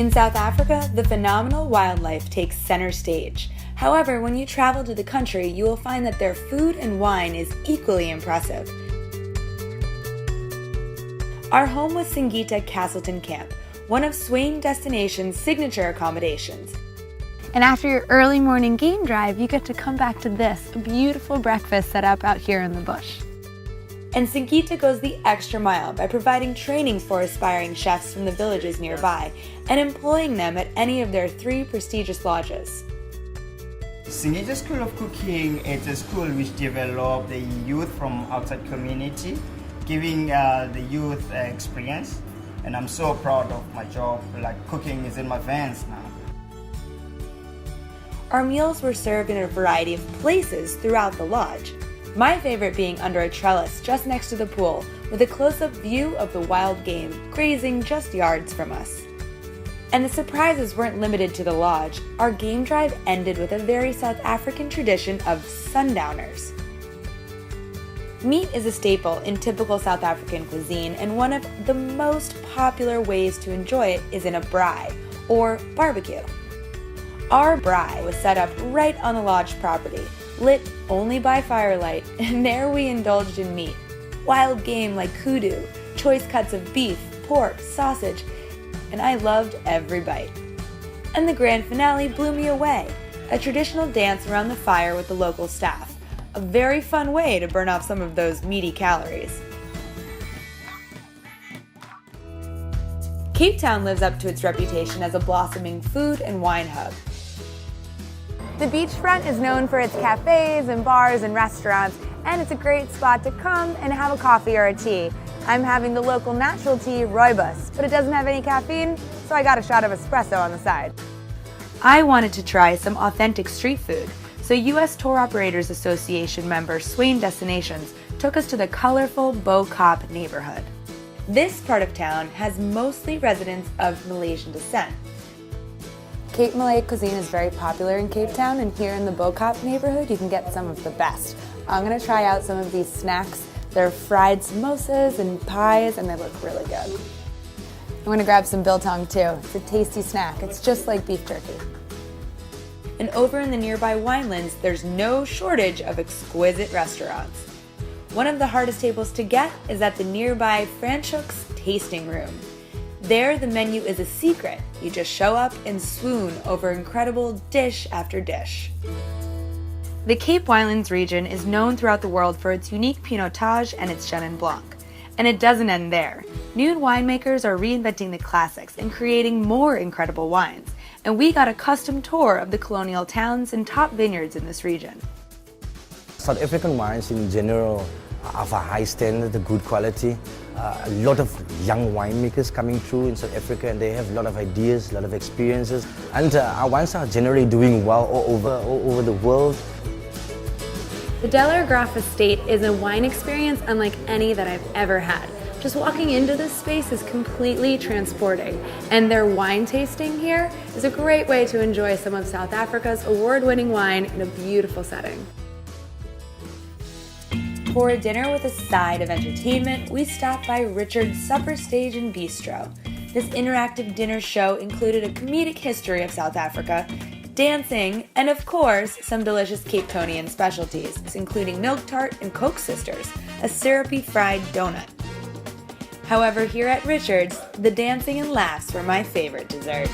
In South Africa, the phenomenal wildlife takes center stage. However, when you travel to the country, you will find that their food and wine is equally impressive. Our home was Singita Castleton Camp, one of Swain Destinations' signature accommodations. And after your early morning game drive, you get to come back to this, a beautiful breakfast set up out here in the bush. And Singita goes the extra mile by providing training for aspiring chefs from the villages nearby and employing them at any of their 3 prestigious lodges. Singita School of Cooking is a school which develops the youth from outside community, giving the youth experience. And I'm so proud of my job, like cooking is in my veins now. Our meals were served in a variety of places throughout the lodge. My favorite being under a trellis just next to the pool with a close-up view of the wild game grazing just yards from us. And the surprises weren't limited to the lodge. Our game drive ended with a very South African tradition of sundowners. Meat is a staple in typical South African cuisine, and one of the most popular ways to enjoy it is in a braai, or barbecue. Our braai was set up right on the lodge property, lit only by firelight, and there we indulged in meat. Wild game like kudu, choice cuts of beef, pork, sausage, and I loved every bite. And the grand finale blew me away, a traditional dance around the fire with the local staff. A very fun way to burn off some of those meaty calories. Cape Town lives up to its reputation as a blossoming food and wine hub. The beachfront is known for its cafes and bars and restaurants, and it's a great spot to come and have a coffee or a tea. I'm having the local natural tea, rooibos, but it doesn't have any caffeine, so I got a shot of espresso on the side. I wanted to try some authentic street food, so US Tour Operators Association member Swain Destinations took us to the colorful Bo-Kaap neighborhood. This part of town has mostly residents of Malaysian descent. Cape Malay cuisine is very popular in Cape Town, and here in the Bo-Kaap neighborhood you can get some of the best. I'm going to try out some of these snacks. They're fried samosas and pies, and they look really good. I'm going to grab some biltong too. It's a tasty snack. It's just like beef jerky. And over in the nearby winelands, there's no shortage of exquisite restaurants. One of the hardest tables to get is at the nearby Franschhoek's Tasting Room. There, the menu is a secret. You just show up and swoon over incredible dish after dish. The Cape Winelands region is known throughout the world for its unique Pinotage and its Chenin Blanc. And it doesn't end there. New winemakers are reinventing the classics and creating more incredible wines. And we got a custom tour of the colonial towns and top vineyards in this region. South African wines in general are of a high standard, a good quality. A lot of young winemakers coming through in South Africa, and they have a lot of ideas, a lot of experiences. And our wines are generally doing well all over the world. The Delair Graff Estate is a wine experience unlike any that I've ever had. Just walking into this space is completely transporting, and their wine tasting here is a great way to enjoy some of South Africa's award-winning wine in a beautiful setting. For a dinner with a side of entertainment, we stopped by Richard's Supper Stage and Bistro. This interactive dinner show included a comedic history of South Africa, dancing, and of course, some delicious Cape Townian specialties, including milk tart and Coke Sisters, a syrupy fried donut. However, here at Richard's, the dancing and laughs were my favorite dessert.